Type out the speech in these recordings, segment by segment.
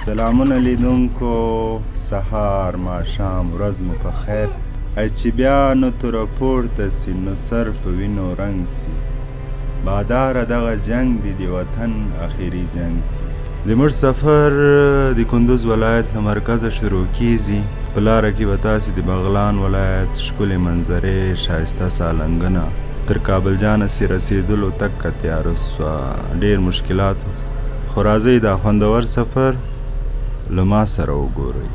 سلامونه لیدونکو، سهار ماښام ورځ مو په خیر. ای چې بیا نو توره پورته سي نو سر په وینو رنګ سي، باداره دغه جنگ دی د وطن اخري جنگ سي. د موږ سفر د کندوز ولایت له مرکزه شروع کیږي. په لاره کې به تاسې د بغلان ولایت ښکلې منظرې، ښایسته سالنګونه، تر کابل جانه سي رسېدلو تکه تیاره سوه، ډېر مشکلات، خو راځئ دا خوندور سفر له ما سره وګورئ.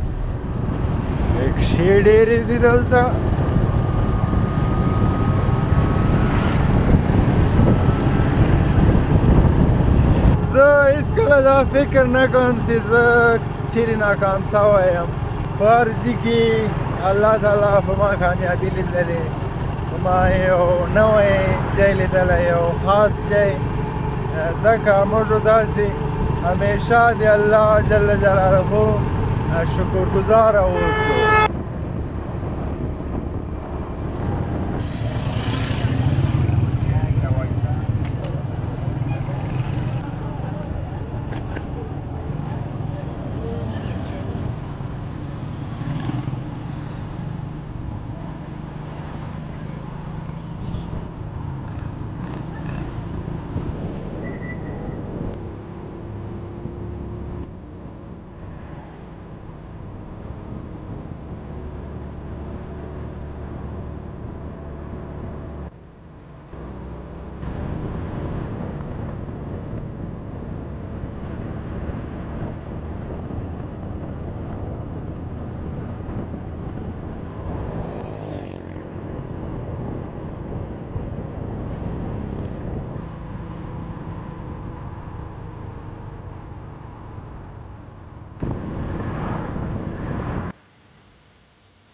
رکشې ډېرې دي دلته. زه هېڅکله دا فکر نه کوم چې زه چیرې ناکام سوی یم. په هر ځای کې الله تعالی په ما کامیابي لیدلې، په ما یو نوی ځای لیدلی، یو خاص ځای. ځکه موږ داسې همیشه د الله جل جلاله شکرګزاره اوسو.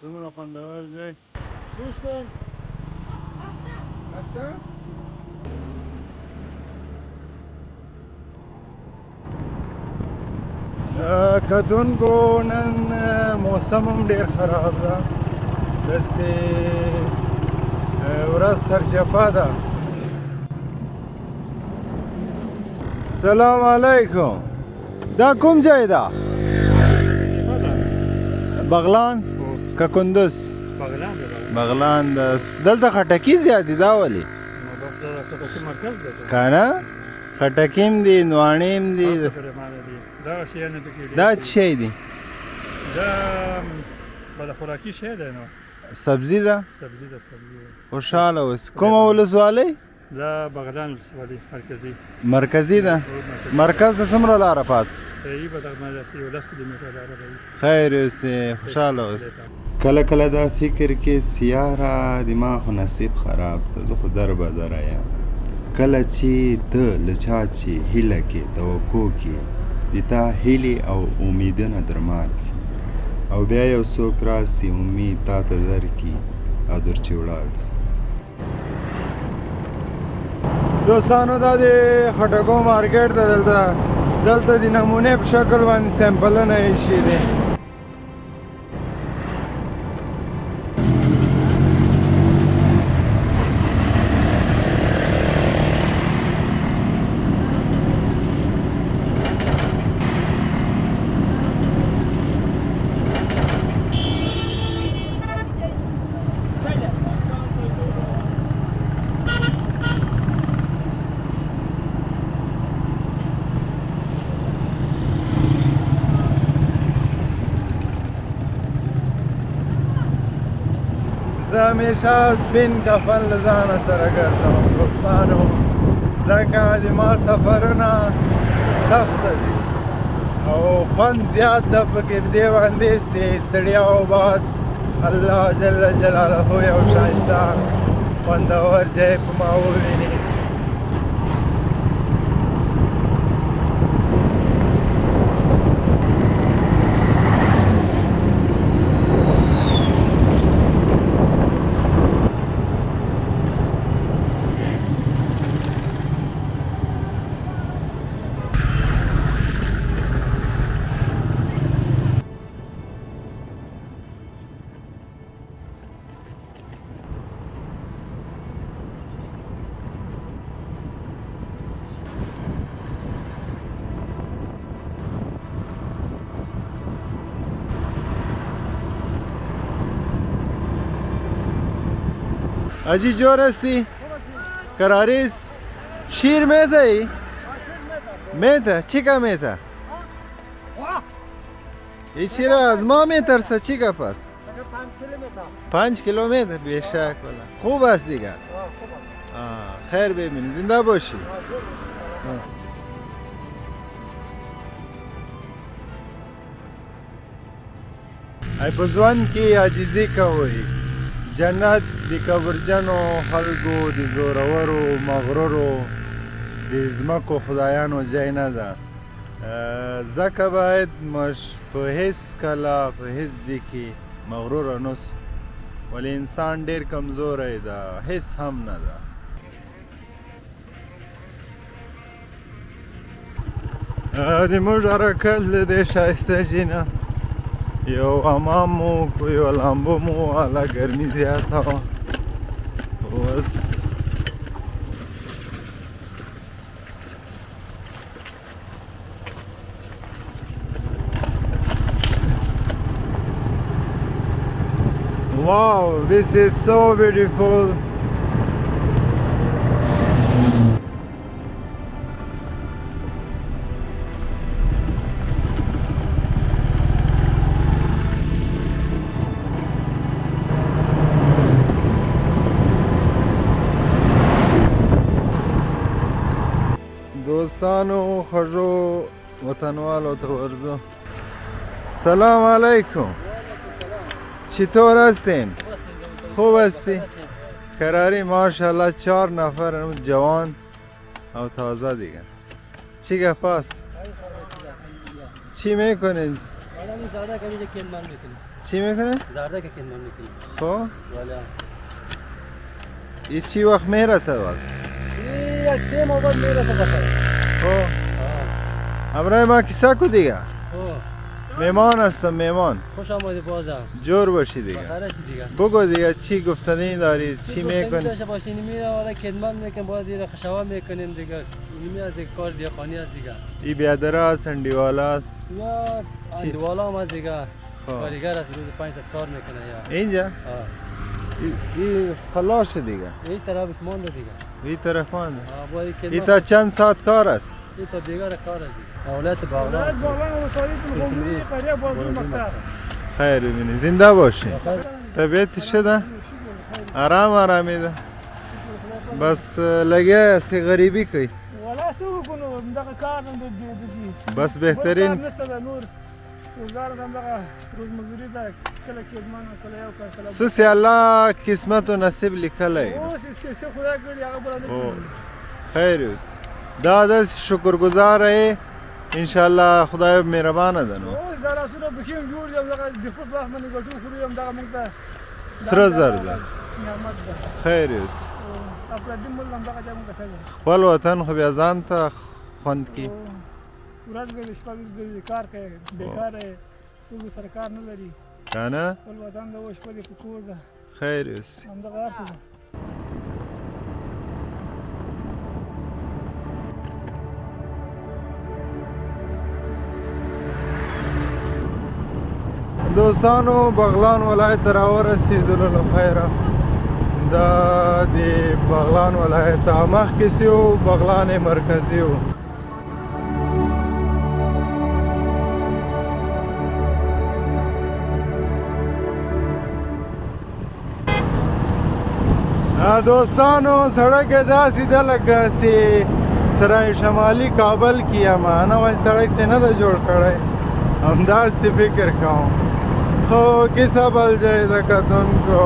څومره خوندور ځای. کتونکو نن موسم هم ډېر خراب ده، داسې ورځ سرچپه ده. سلام علیکم. دا کوم ځای ده؟ بغلان که کندوز؟ بغلان ده. دلته خټکي زیات دي، دا ولې؟ که نه خټکي هم دي، نواڼې هم دي. دا څه شی دي؟ دا خوراکي شی دی. نو سبزي ده؟ سبزي ده. خوشحاله اوسې. کومه ولسوالۍ؟ دا بغلان ولسوالۍ مرکزي. مرکزي ده. مرکز ته څومره لاره پاتې؟ تقریبا دغه 10 کیلومتره لاره ده. خیر اوسې، خوشحاله اوسې. کله کله دا فکر کې سیاره دماغ خو نصیب خراب ده، زه خو در بدره یم. کله چې ته له چا چې هیله کې توقع کې د تا هیلې او امیدونه در مات کړي، او بیا یو څوک راسي امید تا ته درکړي او در چې ولاړ سي. دوستانو دا د خټکو مارکیټ ده. دلته د نمونې په شکل باندې سیمپلونه ایښي دي. زه همیشه سپین کفن له ځانه سره ګرځوم دوستانو، ځکه د ما سفرونه سخته دي او خوند زیات ده پکې په دې باندې چې ستړیا او باد الله جل جلاله یو ښایسته خوندور ځای په ما وویني. اجی جور هستی؟ قراریس؟ شیر میده ای؟ میده؟ چی که میده؟ ای چی را از ما میترسه چی که پس؟ 5 کیلومتر بیشک والا خوب است دیگه. خیر ببینی زنده باشی. ای پزوان کی عاجزی کوي جنت د کبرجنو خلکو د زورورو مغرورو د ځمکو خدایانو ځای نه ده. ځکه باید موږ په هیڅ کله په هیڅ ځای کې مغروره نوسو، ولی انسان ډیر کمزوری ده، هیڅ هم نه ده. د موږ حرکت له دې ښایسته ځای نه یو حمام مو یو لامبو مو والا ګرمي زیاته وه. اوس wow, this is so beautiful. دوستانو خجو وطنوالو ته ورزو سلام علیکم. چطور هستین؟ خوب هستی؟ قراری ماشاءالله 4 نفر جوان او تازه دیگه. چی گپ است؟ چی میکنین؟ چی میکنین؟ زرده که کنمان میکنیم. خب؟ والا این چی وقت میرسه باز؟ یک 3 ماه بعد میرسه بخیر. خب امرای ما کسا کو دیگه؟ خب میمان هستم میمان. خوش آمدی بازم. جور باشی دیگه. بخیر دیگه. بگو دیگه چی گفتنی داری؟ چی میکنی؟ داشته باشین میره والا کنمان میکنیم باز دیگه خشوا میکنیم دیگه. میاد دیگه کار دیگه است دیگه. ای بیادره است اندیوالا است. یا چی؟ اندوالا هم دیگه. خب کارگر است روز 500 کار میکنه یا. اینجا؟ ای خلاص دیگه. این طرف مونده دیگه. این طرف مانده. باز ای کنمان. تا چند ساعت کار است؟ این تا دیگه کار است دیگه. اولاد باغلا. خیر ببینی زنده باشی. طبیعت شده؟ آرام آرامی ده. بس لگه استی غریبی کوي. ولا سو کنو دغه کار نه دی بس بهترین نسته نور روزګار دغه روز مزدوري ده کله کېدمان کله یو کله سسی الله قسمت و نصیب لیکلی. اوس څه خدای کړی هغه بل او خیر اوس دا د شکرګزار یې ان شاء الله خدای مهربانه ده نو. اوس دا راسونه بخیم جوړ یم دغه د خپل بلاس باندې ګټو خوري یم دغه موږ ته سره زر ده. نعمت ده. خیر اوس خپل دې مل هم دغه جام کټل خپل وطن خو بیا ځان ته خوند کی. ورځ ګل شپه ګل کار کوي بیکار یې څوک سرکار نه لري کنه خپل وطن د وښ په دې کور ده. خیر اوس هم دغه هر څه ده. دوستانو بغلان ولایت را ورسېدلو له خیره. دا د بغلان ولایت مخکې سیو بغلان مرکزي و. دوستانو سړک داسې ده لکه چې سرای شمالي کابل کې یم. نوی سړک چې نه ده جوړ کړی همداسې فکر کوم. خو کیسه بل جای ده کتونکو.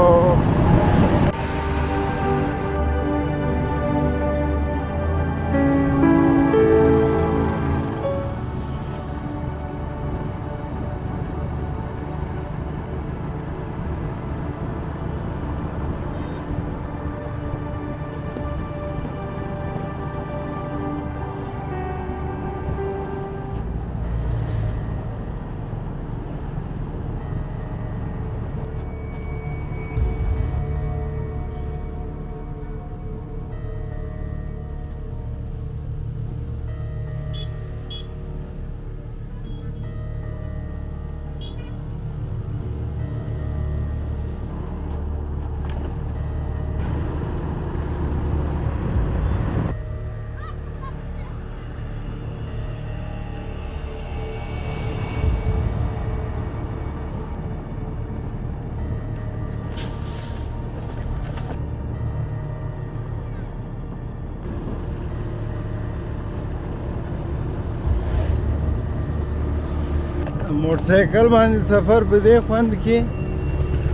موټرسایکل باندې سفر په دې خوند کې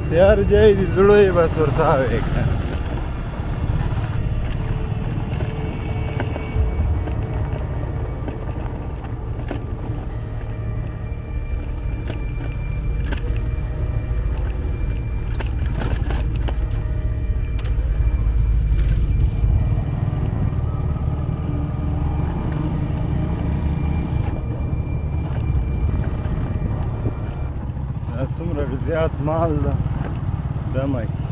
سیار جای دي زړه یې بس ورته وې که دا څومره زیات مال ده دمه کې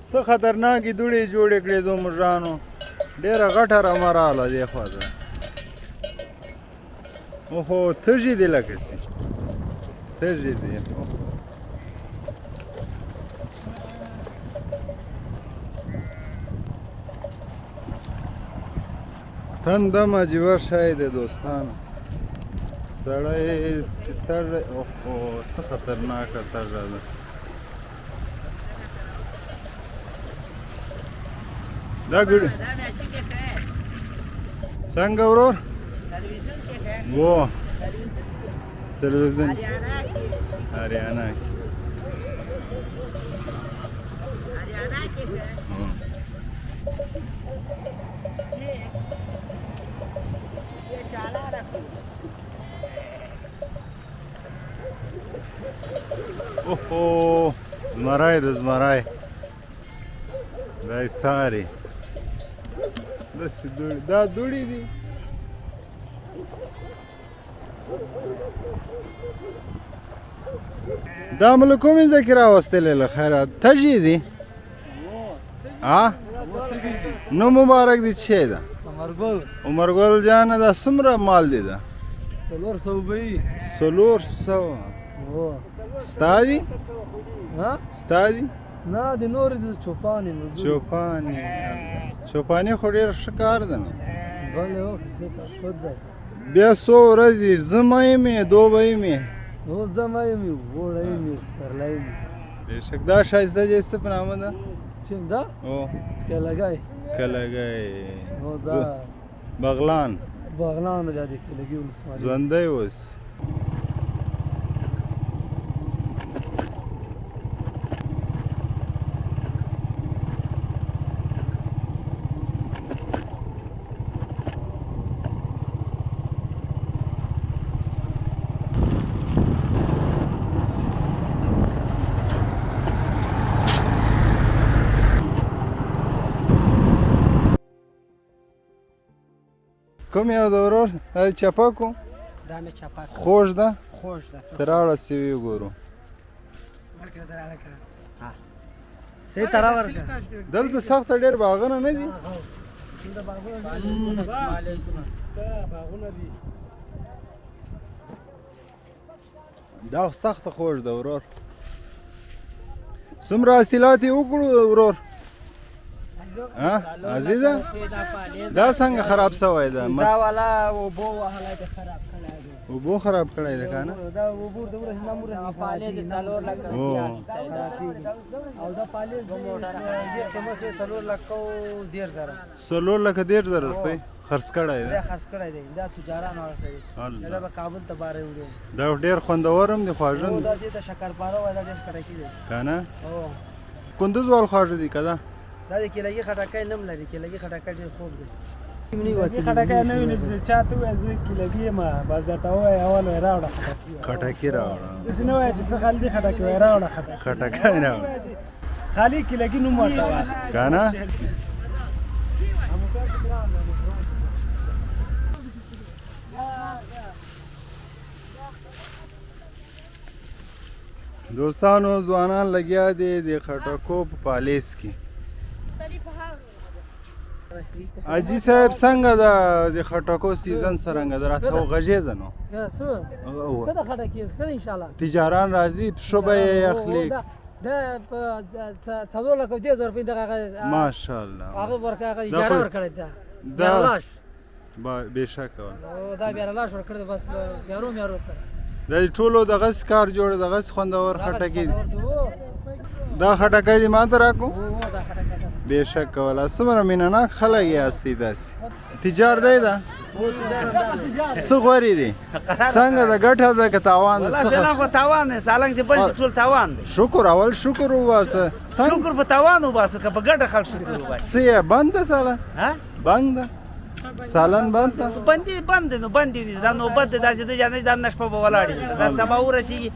څه خطرناکې دوړې جوړې کړې دو مږانو ډېره غټه رمه راغله دې خوا ته اوهو تږي دي لکه سي تږي دي تندم عجیبه شی دی دوستانو سړی تږی اوهو څه خطرناکه تږه ده دا ګړي څنګه ورور वो टेलीविजन हरियाणा की ओहो زمرای د زمرای دای ساری دا دوړي دي دا مله کومې ځای کې راوستلې له خیره تږي دي نو مبارک دي څه شی ده عمرګل جانه دا څومره مال دی دا 400 ستا دي ستا دي نه د نور د چوپانې چوپانې خو ډېر ښه کار ده نو بله خود ده بیا څو ورځې زه مې دوبه مې نو زه مې وړی مې سرلی مې بېشک دا ښایسته جای څه په نامه ده چې دا کلګی هو دا بغلان بیا د کلګي ولسوالي ژوندی اوس کوم یو د ورور دا د چپکو دا مې چپک خوږ ده خوږ ده ته راوړه سي وي وګورو صحیح طرح ورکړه دلته سخته ډېر باغونه نه دي دا خو سخته خوږ ده ورور څومره حاصلات یې وکړو ورور عزیزه دا څنګه خراب شوی ده دا والا اوبو وهلی دی خراب کړی دی اوبو خراب کړی دی که نه دا اوبو د ورځې نه پالیز د 4 لک او دا پالیز د قیمت 4 لک او 1.5 4 لک 1.5 روپۍ خرڅ کړی دی خرڅ کړی دی دا تجاران ورسوي دا به کابل ته باره وړي دا ډېر خوندور هم دی خواږه هم دا دې ته شکرپاره وایي دا ډېر خټکي دی که نه کندوز وال خواږه دي که دا دا د کیلګي خټکی نم لري کیلګي خټکی ډېر خوږ دی خټکی نه ویني چې چا ته ووایه زه کیلګي یم بس درته ووایه اول وایي راوړه خټکي راوړه داسې نه وایه چې څه خالي دی خټکی وایي راوړه خټکی راوړه خالي کیلګي نوم ورته وایه که نه دوستانو ځوانان لګیا دي د خټکو په پالیس کې اجي صاحب څنګه ده د خټکو سیزن څرنګه ده راته وغږېږه نو ښه ده خټکي ښه ده انشاءالله تجاران راځي پښه به یې اخلي دا په 4 لک او 1.5 روپۍ دغه ماشاءالله هغه ورکړی هغه اجاره ورکړی ده بیرلاش بېشکه دا بیرلاش ورکړی ده بس یارو سره دا د ټولو دغسې کار جوړ دغسې خوندور خټکي دي دا خټکی دې ما ته راکړو بېشکه ولا څومره مینهناک خلک یاستئ داسې تجار دی ده څه غورې دي څنګه د ګټه ده که تاوان ده فعلا خو تاوان دی سالنګ چې بل شي ټول تاوان دی شکر اول شکر وباسه شکر په تاوان وباسو که په ګټه خلک شکر وباسي څه یې بند ده سالن ها بند ده سالن بند ده بند دی نو بند دی دا نوبت دی داسې دی جانې دا نشپه به ولاړې وي دا سبا ورسېږي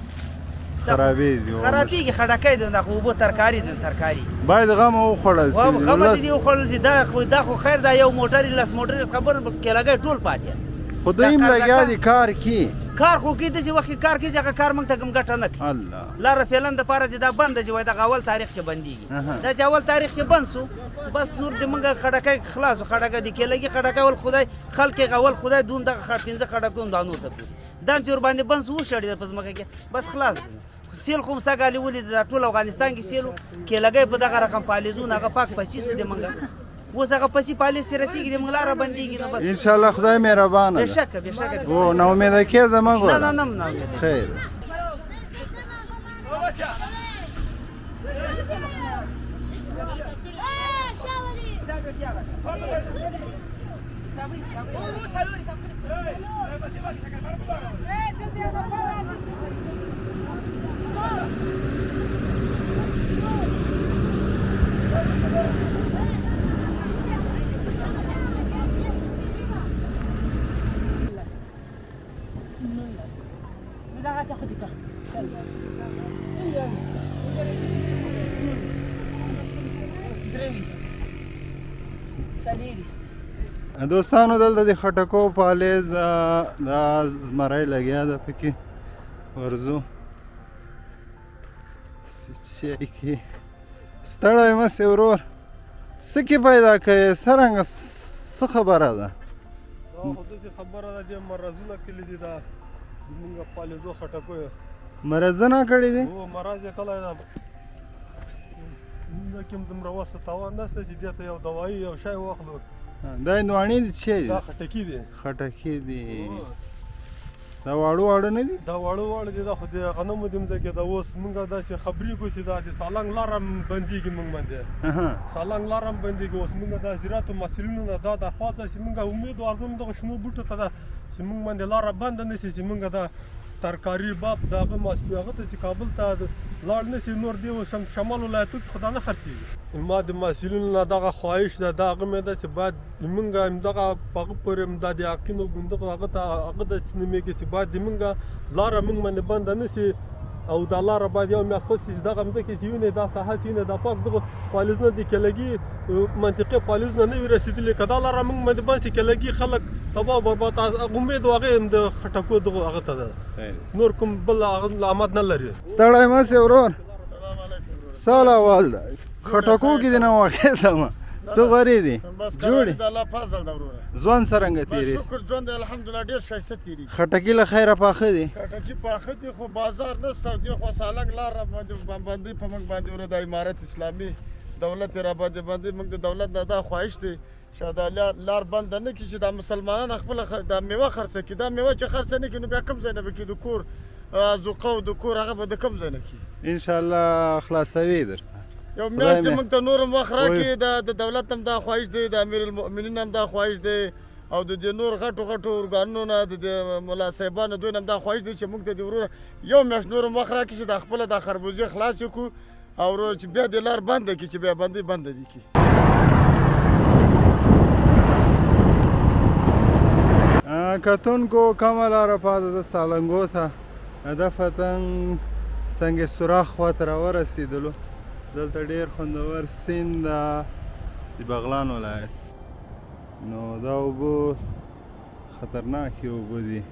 خرابېږي خرابېږي خټکی دی دا خو اوبه ترکاري دی ترکاري باید غم وخوړل شي خبر دې وخوړل چې دا خو خیر دا یو موټر لس موټر خبر کې لګی ټول پاتې خو دوی هم لګیا دي کار کې کار خو کې داسې وخت کې کار کوي چې هغه کار موږ ته کوم ګټه نه کوي الله لاره فعلا دپاره چې دا بنده چې وایي دغه اول تاریخ کې بندېږي دا چې اول تاریخ کې بند سو بس نور د موږ خټکی خلاص و خټکی د کېلګي خټکی ول خدای خلک یې اول خدای دون دغه 15 خټکو هم دا نور ته کوي دا چې ورباندې بند سو وشړېده په ځمکه کې بس خلاص دی سیل خو مساګالي ولید د ټول افغانستان کې سیلو کېلګی په دغه رقم پالیزون هغه پاک پسې سو دی موږ اوس هغه پسې پالیس رسېږي د موږ لاره بندېږي نو بس انشاءالله خدای مهربانه ده بېشکه او ناامیده کېږه مه ګوره نه خیر دوستانو دلته د خټکو پالیز دا زمری لګیا ده پکې ورځو شی کې ستړی مه سې ورور څه کې پیدا کوې څرنګه څه خبره ده خو داسې خبره ده دې مرضونه کلي دي دا زمونږ پالیزو خټکو مرضونه کړي دي هو مرض یې کلی ده موږ کې هم دومره وسه تاوان نشته چې دې ته یو دوایي یو شی واخلو دا هندواڼې دي څه دي دا خټکي دي خټکي دي دا واړه نه دي دا واړه دي دا خو د غنمو د مځکې ده اوس موږ داسې خبرېږو چې دا د سالنګ لاره هم بندېږي موږ باندې سالنګ لاره هم بندېږي اوس موږ د زراعتو مسؤلینو نه دا درخواست ده چې موږ امید ورکوو دغه شنو بوټو ته ده چې موږ باندې لاره بنده نه شي چې موږ دا ترکاري باب د هغه ماسکو هغه ته چې کابل ته لاړ نه شي نور دی شمال ولایتو کې خو دا نه خرڅېږي ما د مسؤلینو نه دغه خواهش ده د هغه مې ده چې باید موږ همدغه په هغه پورې دا د حقینو همدغه هغه ته هغه داسې نومېږي چې باید د موږ لاره موږ باندې بنده نه شي او دا لاره باید یو میاشت پس چې دغه مځکې چې وینې دا ساحه چې وینې دا پاک دغه پالیزونه د کېلګي منطقې پالیزونه نه وي رسېدلي که دا لاره موږ باندې بند شي کېلګي خلک تباه برباد امید و هغې هم د خټکو دغه هغه ته ده نور کوم بل علامت نه لري ستړی مه سې ورور ساله وال ده خټکو کې دې نه واخیستمه څه غورې دي جوړې د الله فضل ده وروره ژوند څرنګه تېرېږي شکر ژوند دی الحمدلله ډېر ښایسته تېرېږي خټکي له خیره پاخه دي خټکي پاخه دي خو بازار نشته او دې خوا سالنګ لاره باندې په موږ باندې وروره د امارت اسلامي دولت یې راباندې باندې موږ د دولت نه دا خواهش دی چې دا لار بنده نه کړي چې دا مسلمانان خپله دا میوه خرڅه کړي دا میوه چې خرڅه نه کړي نو بیا کوم ځای نه به کړي د کور ذوقه او د کور هغه به د کوم ځای نه کړي انشاءالله خلاصوي درته یو میاشت موږ ته نور هم وخت راکړي د دولت هم دا خواهش دی د امیر المؤمنین هم دا خواهش دی او د دې نور غټو ارګانونو نه د ملا صاحبانو دوی هم دا خواهش دی چې موږ ته د وروره یو میاشت نور هم وخت راکړي چې د خپله دا خربوزې خلاص کړو او چې بیا د لار بنده کړي چې بیا بنده دي کړي کتونکو کومه لاره پاته ده سالنګو ته هدفتا سنگ سوراخ خواته راورسېدلو دلته ډېر خوندور سیند ده د بغلان ولایت نو دا اوبه خطرناکې اوبه دي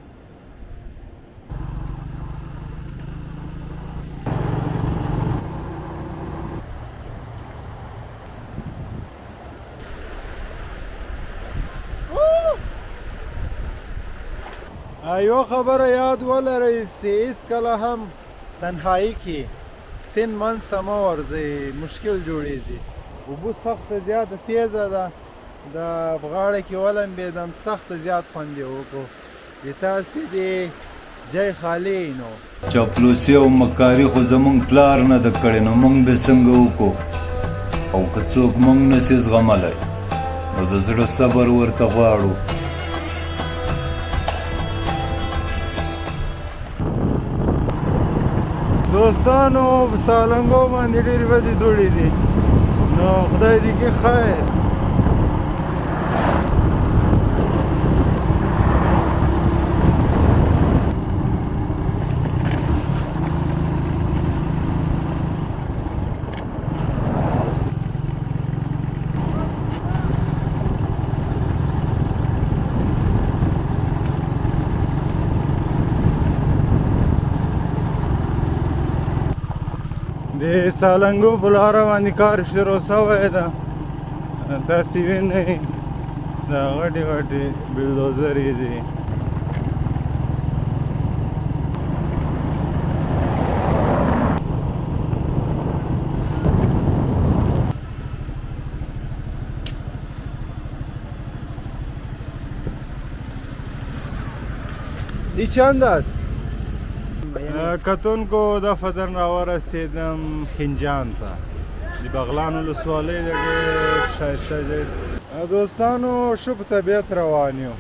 یو خبره یاد ولرئ چې هېڅکله هم تنهایي کې سیند منځ ته مه ورځئ مشکل جوړېږي اوبه سخته زیاته تیزه ده د غاړه کې ولمبېدم سخته زیات خوند یې وکړو د تاسې د جای خالي نو چاپلوسي او مکاري خو زمونږ پلار نه ده کړې نو موږ به څنګه وکړو او که څوک موږ نسي زغملی نو د زړه صبر ورته غواړو. دوستانو په سالنګو باندې ډېرې بدې دوړې دي، نو خدای دې کې خیر. د سالنګو په لاره باندې کار شروع شوی ده، تاسې وینئ دا غټې غټې بلدوزرې دي. ای چند است؟ کتونکو دفعه در راورسیدم خنجان ته، د بغلان ولسوالۍ د ډېر ښایسته ځای. دوستانو ښه په طبیعت روان یو،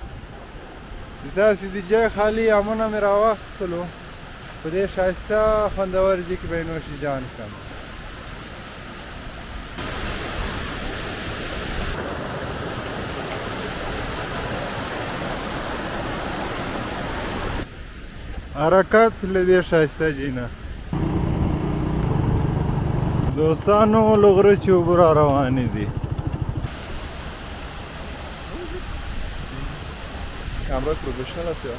د داسې د جای خالي امونه مې راواخیستلو، په دې ښایسته خوندور ځای کې به یې نوشیجان کړم. حرکت له دې ښایسته ځای نه دوستانو له غره چې اوبه را روانې دي. کامرا پروفیشنل است یا؟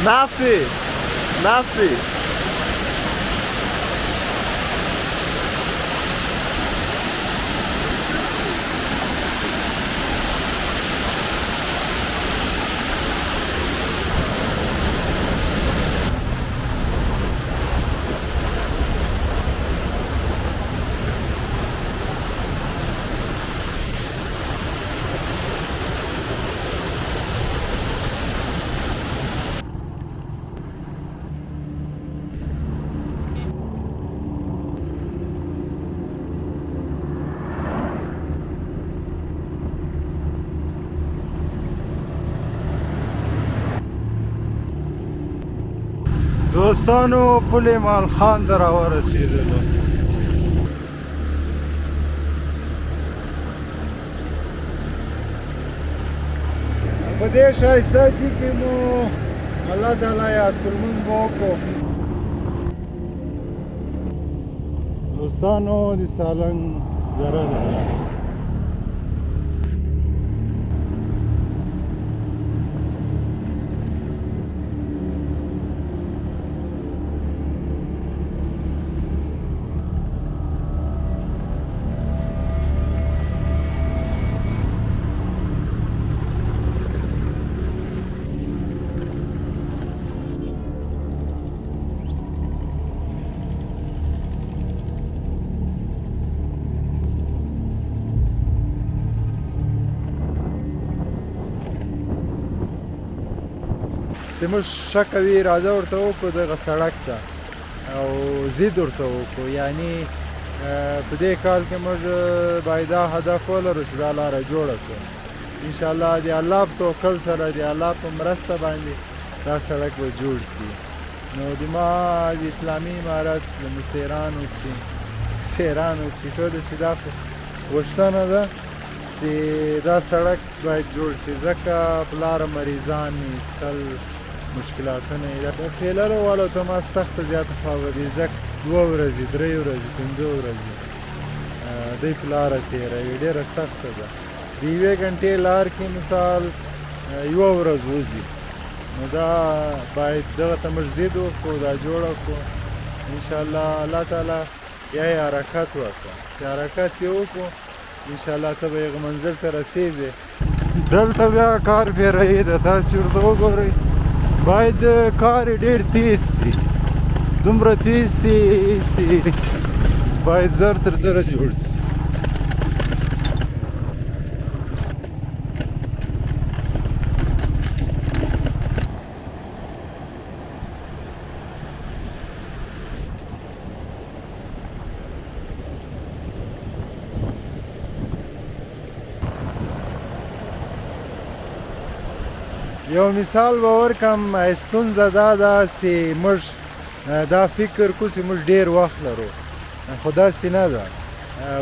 نفتی نفتی دوستانو پل مال خان ته راورسېدلو. په دې ښایسته ځای کې مو الله تعالی یاد لمونځ مو وکړو. دوستانو د سالنګ دره ده. چې موږ شک کوي اراده ورته وکړو دغه سړک ته او ضد ورته وکړو، یعنی په دې کال کې موږ باید دا هدف ولرو چې دا لاره جوړه کړو. انشاءالله د الله په توکل سره د الله په مرسته باندې دا سړک به جوړ شي. نو د ما د اسلامي امارت د مسیرانو چې ټولو چې دا غوښتنه ده چې دا سړک باید جوړ شي، ځکه په لاره مریضان سل مشکلاتونه یې د ټریلر والو ته ما سخته زیاته خوا دي، ځکه 2 ورځې 3 ورځې 5 ورځې دوی په لاره تېروي، ډېره سخته ده. د 1 غنټې لار کې مثال یوه ورځ وځي نو دا باید دغه ته موږ ضد وکړو دا جوړه کړو انشاءالله الله تعالی یا یې حرکت وکړه چې حرکت یې وکړو انشاءالله ته به هغه منزل ته رسېږې دلته بیا کار پیرایي ده تاسې ورته وګورئ باید کار یې ډېر تیز سي دومره تیز سي باید زر تر زره جوړ سي یو مثال به ورکړم ستونزه دا ده چې موږ دا فکر کوو چې موږ ډېر وخت لرو خو داسې نه ده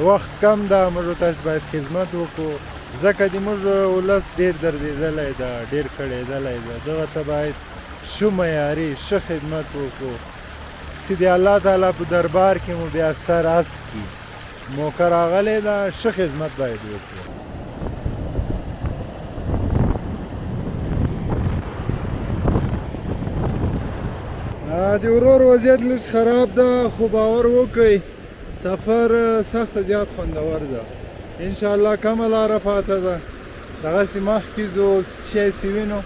وخت کم ده موږ تاسې باید خدمت وکړو ځکه د موږ ولس ډېر دردېدلی ده ډېر کړېدلی ده دغه ته باید ښه معیاري ښه خدمت وکړو چې د الله تعالی په دربار کې مو بیا سر اس کړي موقع راغلی ده ښه خدمت باید وکړو د ورور وضعیت لږ خراب ده خو باور وکړئ سفر سخته زیات خوندور ده انشاءالله کمه لاره پاته ده دغسې مخکې ځو چې چې وینو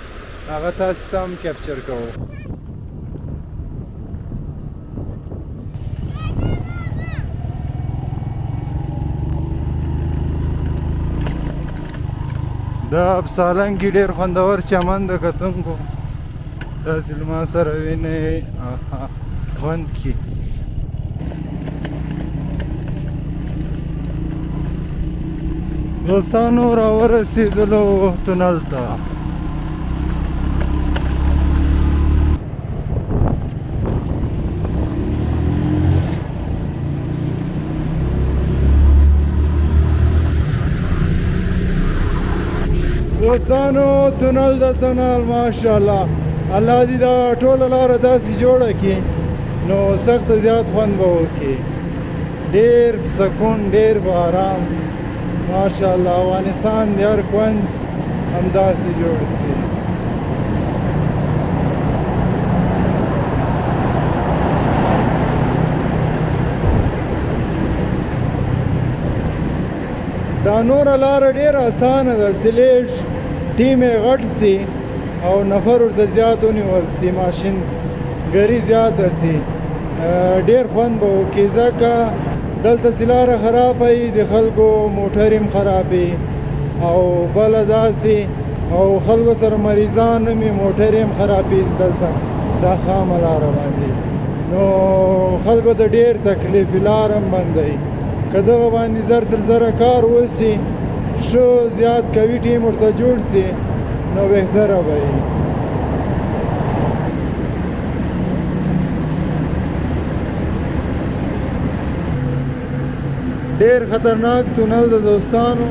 هغه تاسو ته هم کپچر کوو دا په سالنګ کې ډېر خوندور چمن ده کتونکو تاسې له ما سره وینئ خوند کې دوستانو راورسېدلو تونل ته دوستانو تونل د تونل ماشاءالله الله دې دا ټوله لاره داسې جوړه کړي نو سخت زیات خوند به وکړي ډېر په سکون ډېر په آرام ماشاءالله افغانستان د هر کونج همداسې جوړ شي دا نوره لاره ډېره اسانه ده سلیج ټیم یې غټ سي او نفر ورته زیات ونیول سي ماشین ګري زیاته سي ډېر خوند به وکړي ځکه دلته چې لاره خرابه وي د خلکو موټر هم خرابې او بله داسې او خلکو سره مریضان هم موټر هم خرابې دلته دا خامه لاره باندې نو خلکو ته ډېر تکلیف لاره هم بندوي که دغه باندې زر تر زره کار وسي ښه زیات قوي ټیم ورته جوړ سي نو بهتره به وي ډېر خطرناک تونل د دوستانو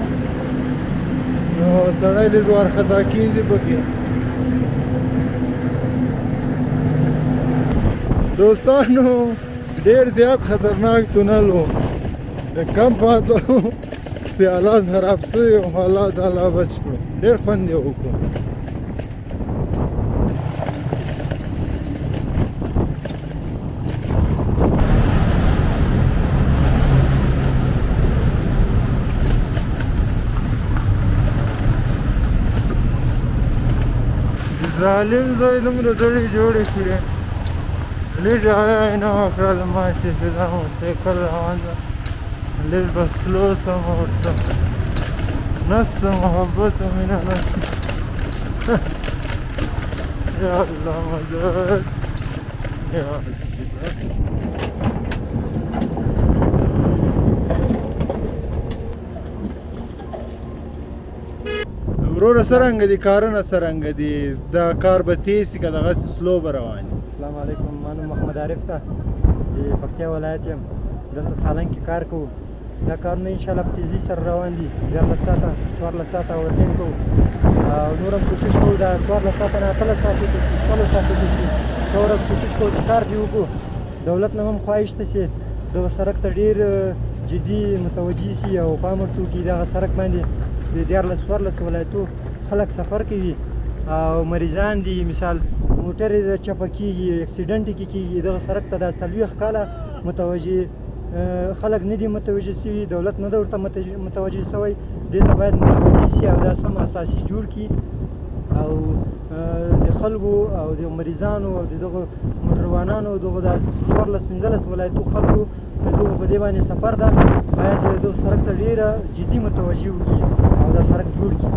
نو سړی لږ وارخطا کېږي پکې دوستانو ډېر زیات خطرناک تونل و کم پاته و چې حالات خراب شوي او حالات الله بچ کړو ډېر خوند یې وکړو ظالم زوی دومره دړې جوړې کړې لږ حیا یې نه وکړله ما چې دا موټرسایکل روان ده لږ به سلو سم ورته نفس محبت من نفس یا الله مدد یا الله وروره څرنګه دي کارونه څرنګه دي دا کار به تیز سي که دغسې سلو به روان وي السلام علیکم ما نوم محمد عارف ده د پکتیا ولایت یم دلته سالنګ کې کار کوو دا کارونه انشاءالله په تیزۍ سره روان دي 14 ساعته 14 ساعته اوورټیم کوو او نور هم کوشش کوو دا 14 ساعته نه 18 ساعتې ته شي 16 ساعتې ته شي ښه ورځ کوشش کوو چې کار دې وکړو دولت نه هم خواهش ته چې دغه سړک ته ډېر جدي متوجه شي او پام ورته وکړي دغه سړک باندې د 14 ولایتو خلک سفر کوي او مریضان دي مثال موټر یې د چپه کېږي اکسیډنټ یې کېږي دغه سړک ته دا 40 کاله متوجه خلک نه دي متوجه سوي دولت نه ده ورته متوجه سوی دې ته باید متوجه سي او دا سم اساسي جوړ کړي او د خلکو او د مریضانو او دغه موټروانانو دغه د 14-15 ولایتو خلکو دغه په دې باندې سفر ده باید دغه سړک ته ډېره جدي متوجه وکړي او دا سړک جوړ کړي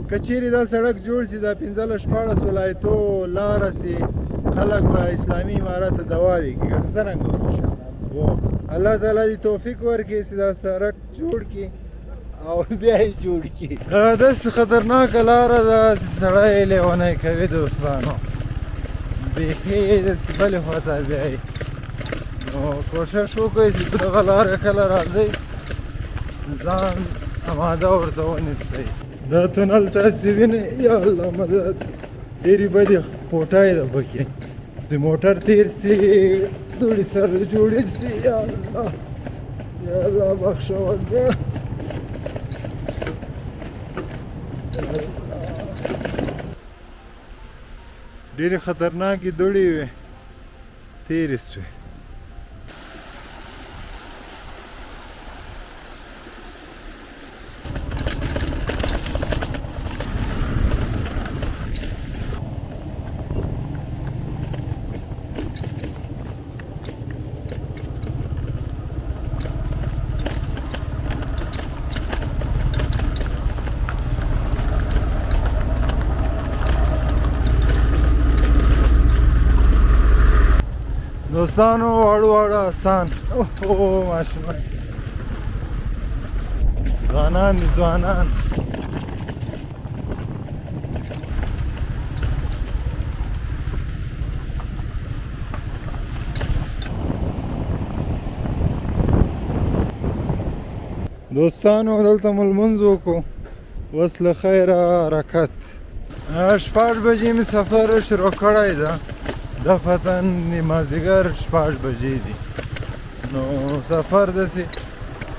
که چیرې دا سړک جوړ سي دا 15-14 ولایتو لاره سي خلک به اسلامي امارت ته دوا وکړي که څرنګه و الله تعالی دې توفیق ورکړي چې دا سړک جوړ کړي او بیا یې جوړ کړي داسې خطرناکه لاره ده چې سړی لیونی کوي دوستانو بیخي داسې بلې خواته بیایي نو کوشش وکړئ چې په دغه لاره کله راځئ ځان اماده ورته ونیسئ دا تونل تاسې وینئ یا الله مدد ډېرې بدې کوټۍ ده پکې چې موټر تېر سي دوړې سره جوړې سي یا الله یا الله بخښه وکړه ډېرې خطرناکې دوړې وې تېرې سوې دوستانو واړه آسان اوه ماشومان ځوانان دي ځوانان دوستانو دلته مو لمونځ وکړو اوس له خیره حرکت 6 بجې مې سفر شروع کړی ده دفتن مازدیګر 6 بجې دي نو سفر داسې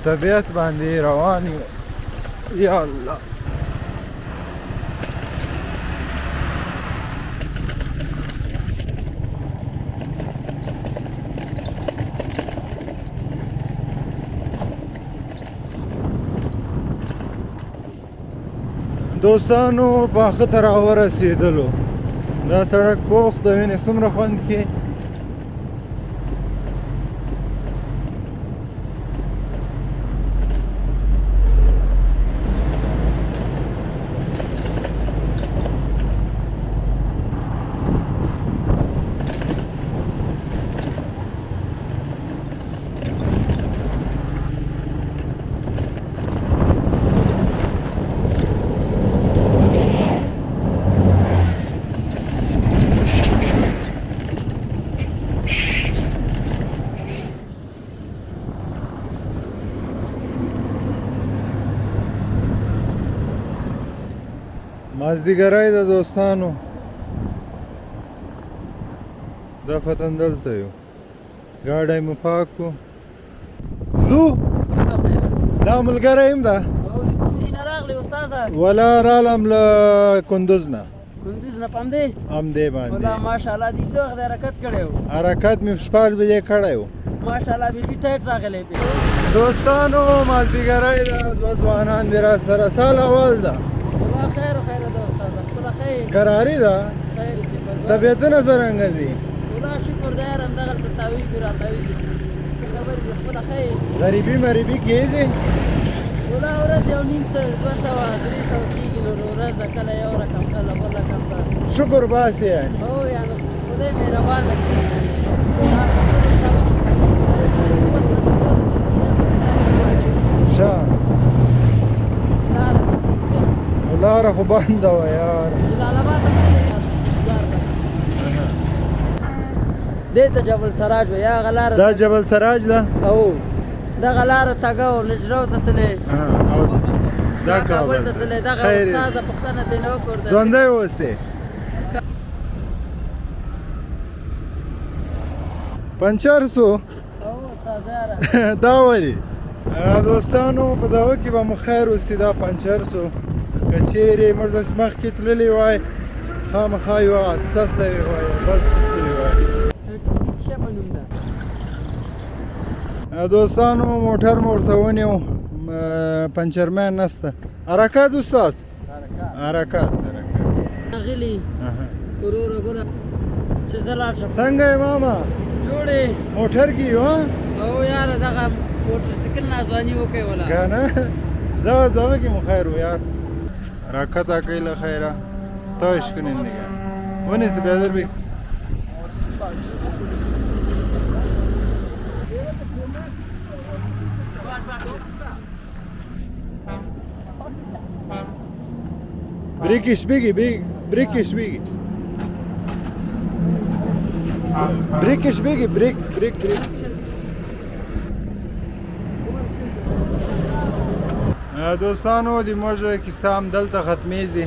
طبیعت باندې روان یو یا الله دوستانو باغ ته راورسېدلو دا سړک پوخ د وینې څومره خوند کوي مازدیګری ده دوستانو دفتن دلته یو ګاډی مو پاک کړو ځو دا ملګری یم ده ولا رالم له کندوز نه کندوز نه په همدې باندې دا ماشاءالله دې څه وخت حرکت کړی و حرکت مې 6 بجې کړی و ماشاءالله بیخي ټایټ راغلی پې دوستانو مازدیګری ده دوه ځوانان دي را سره سال اول ده والله خیر و خیر ده استاده خدا خیر قراري ده خیر اوسې طبیعتونه څرنګه دي والله شکر دی یار همدغلته تاویږي راتاویږي څه خبرې دي خدا خیر غریبي مریبي کېږي والله ورځ یو نیم سر 200-300 کېږي نو ورځ ده کله یو رقم کله بل رقم ته شکر باسي یعنې هو یعنې خدای مهربانه کېږي ښه لاره خو بنده وه یار دې ته جبل سراج وایي هغه لاره دا جبل سراج ده او دغه لاره تګه او نجرو ته تللی او دا کابل ته تللی دغه استاده پوښتنه ترې نه وکړو ژوندی اوسې پنچر سو او استاده یاره دا ولې دوستانو په دغه کې به مو خیر اوسي دا پنچر سو که چیرې موږ داسې مخکې تللي وای خامخا یوه حادثه سوې وه یا بل څه سوي وه. دوستانو موټر مو ورته ونیو، پنچرمین نسته. حرکت استاد؟ حرکت غلي ورور ګوره چې زه لاړ شم. څنګه یې ماما؟ جوړې موټر کې یو؟ او یاره دغه موټر سایکل نازواني وکړې ولا که نه زه دغه کې مو خیر و یار. حرکت کوي له خیره تاش کنین دیگه ونیسه بیادر بی. بریکش بگی بریکش بگی بریکش بگی بریک بریک بریک. دوستانو دی موږ کیسه هم دلته ختمیږي.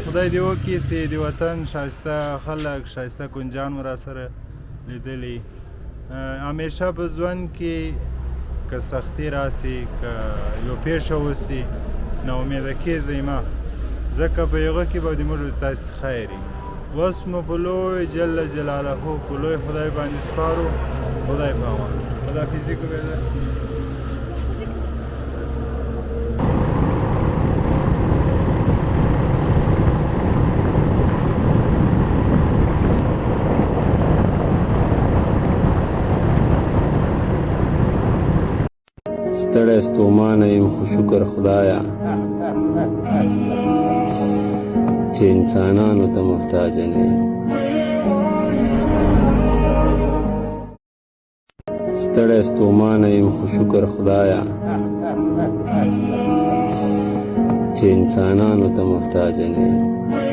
خدای دې وکړي چې د وطن ښایسته خلک ښایسته کنجان مو راسره لیدلي. همیشه په ژوند کې که سختي راسي که یو پیښه وسي ناامیده کیږئ مه، ځکه په هغه کې به د موږ د تاسې خیر وي. اوس مو په لوی جل جلاله په لوی خدای باندې سپارو. خدای په امان. خداحافظي کوو بیادر. ستړی ستومانه یم خو شکر خدایه چې انسانانو ته محتاجه نه یم. ستړی ستومانه یم خو شکر خدایه چې انسانانو ته محتاجه نه یم.